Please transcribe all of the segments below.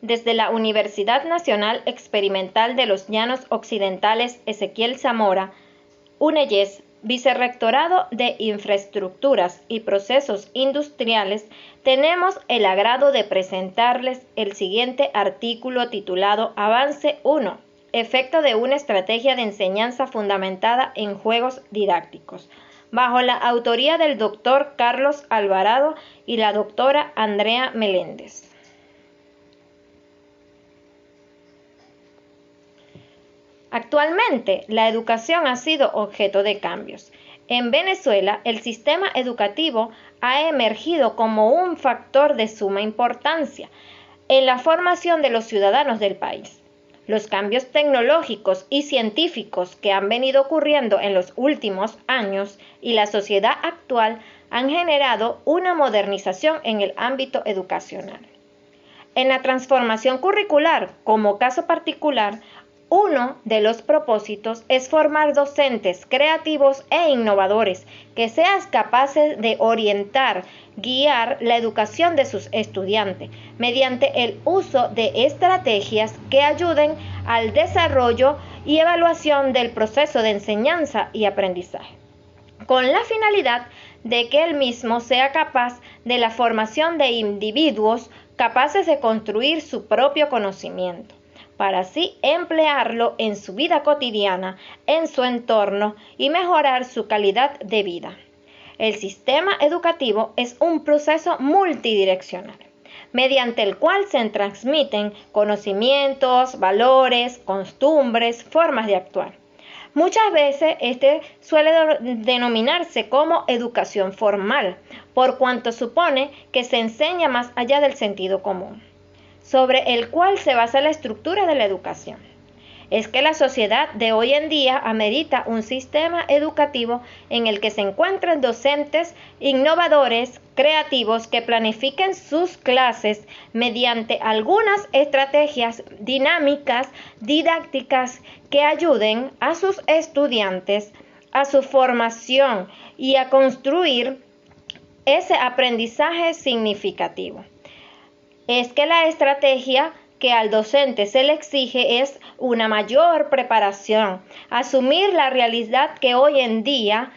desde la Universidad Nacional Experimental de los Llanos Occidentales Ezequiel Zamora, UNEYES, Vicerrectorado de Infraestructuras y Procesos Industriales, tenemos el agrado de presentarles el siguiente artículo titulado Avance 1. Efecto de una estrategia de enseñanza fundamentada en juegos didácticos, bajo la autoría del doctor Carlos Alvarado y la doctora Andrea Meléndez. Actualmente, la educación ha sido objeto de cambios. En Venezuela, el sistema educativo ha emergido como un factor de suma importancia en la formación de los ciudadanos del país. Los cambios tecnológicos y científicos que han venido ocurriendo en los últimos años y la sociedad actual han generado una modernización en el ámbito educacional. En la transformación curricular, como caso particular, uno de los propósitos es formar docentes creativos e innovadores que sean capaces de orientar, guiar la educación de sus estudiantes mediante el uso de estrategias que ayuden al desarrollo y evaluación del proceso de enseñanza y aprendizaje, con la finalidad de que el mismo sea capaz de la formación de individuos capaces de construir su propio conocimiento, para así emplearlo en su vida cotidiana, en su entorno y mejorar su calidad de vida. El sistema educativo es un proceso multidireccional, mediante el cual se transmiten conocimientos, valores, costumbres, formas de actuar. Muchas veces este suele denominarse como educación formal, por cuanto supone que se enseña más allá del sentido común, sobre el cual se basa la estructura de la educación. Es que la sociedad de hoy en día amerita un sistema educativo en el que se encuentren docentes innovadores, creativos, que planifiquen sus clases mediante algunas estrategias dinámicas, didácticas, que ayuden a sus estudiantes a su formación y a construir ese aprendizaje significativo. Es que la estrategia que al docente se le exige es una mayor preparación, asumir la realidad que hoy en día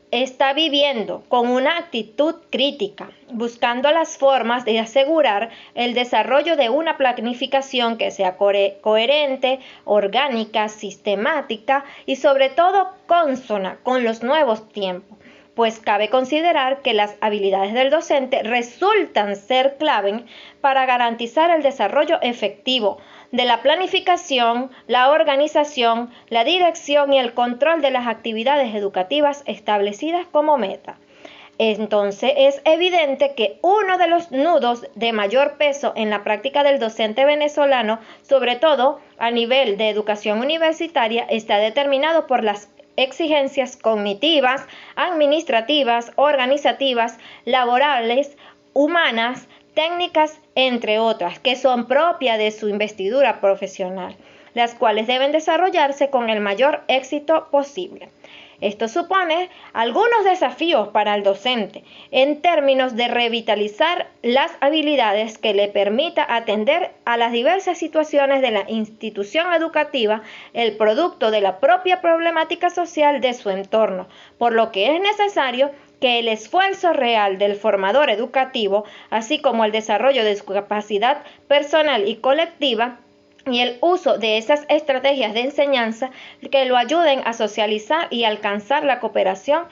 está viviendo con una actitud crítica, buscando las formas de asegurar el desarrollo de una planificación que sea coherente, orgánica, sistemática y sobre todo consona con los nuevos tiempos. Pues cabe considerar que las habilidades del docente resultan ser clave para garantizar el desarrollo efectivo de la planificación, la organización, la dirección y el control de las actividades educativas establecidas como meta. Entonces es evidente que uno de los nudos de mayor peso en la práctica del docente venezolano, sobre todo a nivel de educación universitaria, está determinado por las exigencias cognitivas, administrativas, organizativas, laborales, humanas, técnicas, entre otras, que son propias de su investidura profesional, las cuales deben desarrollarse con el mayor éxito posible. Esto supone algunos desafíos para el docente en términos de revitalizar las habilidades que le permita atender a las diversas situaciones de la institución educativa, el producto de la propia problemática social de su entorno, por lo que es necesario que el esfuerzo real del formador educativo, así como el desarrollo de su capacidad personal y colectiva, y el uso de esas estrategias de enseñanza que lo ayuden a socializar y alcanzar la cooperación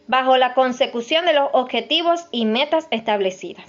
bajo la consecución de los objetivos y metas establecidas.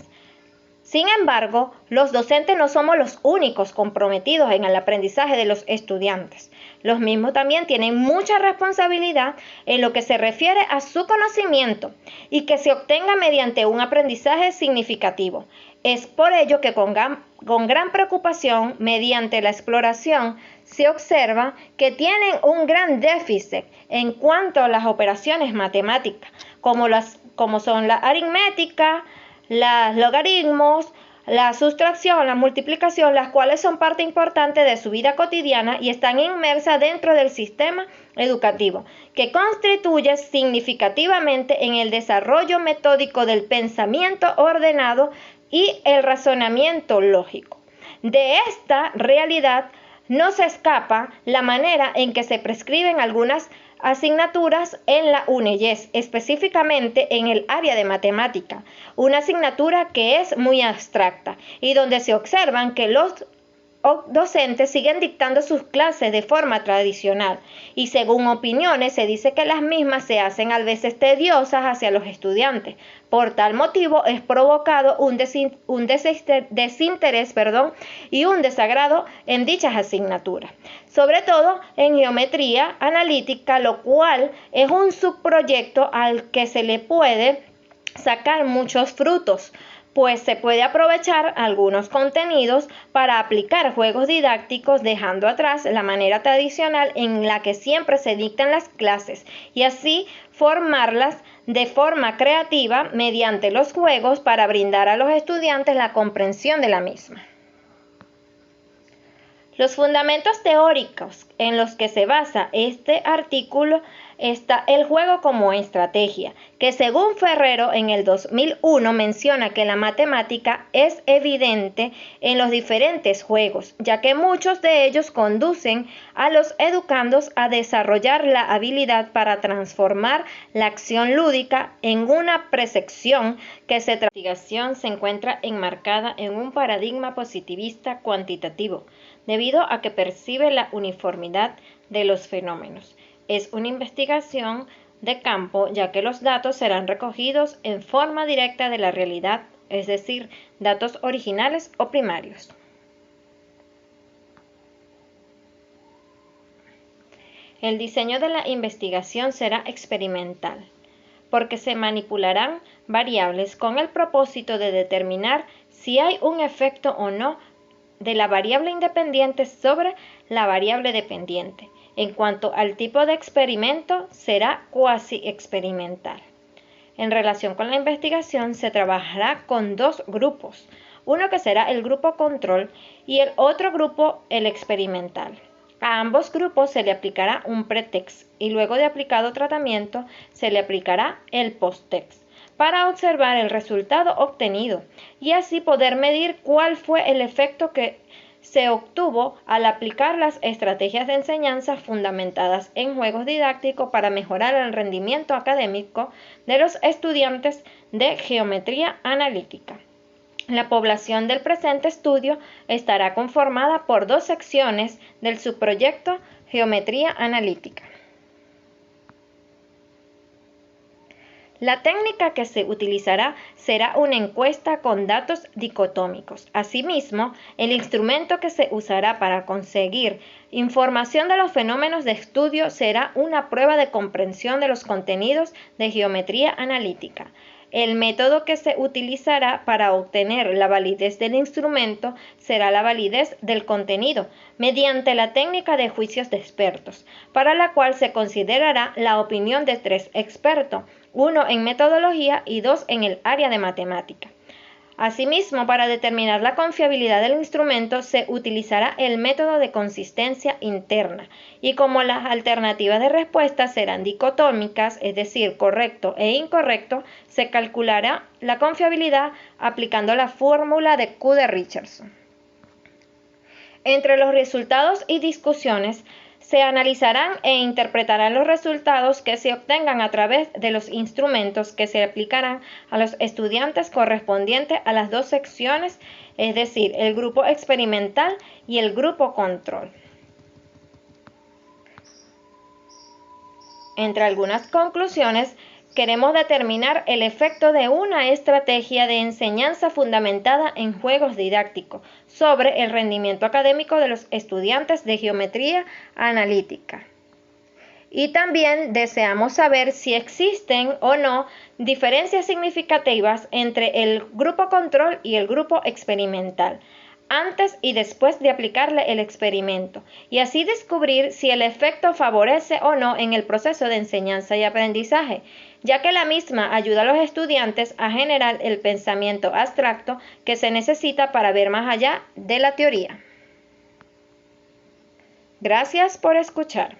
Sin embargo, los docentes no somos los únicos comprometidos en el aprendizaje de los estudiantes. Los mismos también tienen mucha responsabilidad en lo que se refiere a su conocimiento y que se obtenga mediante un aprendizaje significativo. Es por ello que con gran preocupación, mediante la exploración, se observa que tienen un gran déficit en cuanto a las operaciones matemáticas, como son la aritmética, los logaritmos, la sustracción, la multiplicación, las cuales son parte importante de su vida cotidiana y están inmersas dentro del sistema educativo, que contribuye significativamente en el desarrollo metódico del pensamiento ordenado y el razonamiento lógico. De esta realidad no se escapa la manera en que se prescriben algunas asignaturas en la UNEYES, específicamente en el área de matemática, una asignatura que es muy abstracta y donde se observan que los docentes siguen dictando sus clases de forma tradicional y según opiniones se dice que las mismas se hacen a veces tediosas hacia los estudiantes. Por tal motivo es provocado un desinterés y un desagrado en dichas asignaturas, sobre todo en geometría analítica, lo cual es un subproyecto al que se le puede sacar muchos frutos, pues se puede aprovechar algunos contenidos para aplicar juegos didácticos dejando atrás la manera tradicional en la que siempre se dictan las clases y así formarlas de forma creativa mediante los juegos para brindar a los estudiantes la comprensión de la misma. Los fundamentos teóricos en los que se basa este artículo está el juego como estrategia, que según Ferrero en el 2001 menciona que la matemática es evidente en los diferentes juegos, ya que muchos de ellos conducen a los educandos a desarrollar la habilidad para transformar la acción lúdica en una percepción que la investigación se encuentra enmarcada en un paradigma positivista cuantitativo, debido a que percibe la uniformidad de los fenómenos. Es una investigación de campo, ya que los datos serán recogidos en forma directa de la realidad, es decir, datos originales o primarios. El diseño de la investigación será experimental, porque se manipularán variables con el propósito de determinar si hay un efecto o no de la variable independiente sobre la variable dependiente. En cuanto al tipo de experimento, será cuasi experimental. En relación con la investigación, se trabajará con dos grupos, uno que será el grupo control y el otro grupo el experimental. A ambos grupos se le aplicará un pretext y luego de aplicado tratamiento se le aplicará el posttext para observar el resultado obtenido y así poder medir cuál fue el efecto que se obtuvo al aplicar las estrategias de enseñanza fundamentadas en juegos didácticos para mejorar el rendimiento académico de los estudiantes de geometría analítica. La población del presente estudio estará conformada por dos secciones del subproyecto Geometría Analítica. La técnica que se utilizará será una encuesta con datos dicotómicos. Asimismo, el instrumento que se usará para conseguir información de los fenómenos de estudio será una prueba de comprensión de los contenidos de geometría analítica. El método que se utilizará para obtener la validez del instrumento será la validez del contenido, mediante la técnica de juicios de expertos, para la cual se considerará la opinión de 3 expertos, 1 en metodología y 2 en el área de matemática. Asimismo, para determinar la confiabilidad del instrumento se utilizará el método de consistencia interna y como las alternativas de respuesta serán dicotómicas, es decir, correcto e incorrecto, se calculará la confiabilidad aplicando la fórmula de Q de Richardson. Entre los resultados y discusiones se analizarán e interpretarán los resultados que se obtengan a través de los instrumentos que se aplicarán a los estudiantes correspondientes a las dos secciones, es decir, el grupo experimental y el grupo control. Entre algunas conclusiones, queremos determinar el efecto de una estrategia de enseñanza fundamentada en juegos didácticos sobre el rendimiento académico de los estudiantes de geometría analítica. Y también deseamos saber si existen o no diferencias significativas entre el grupo control y el grupo experimental, antes y después de aplicarle el experimento, y así descubrir si el efecto favorece o no en el proceso de enseñanza y aprendizaje, ya que la misma ayuda a los estudiantes a generar el pensamiento abstracto que se necesita para ver más allá de la teoría. Gracias por escuchar.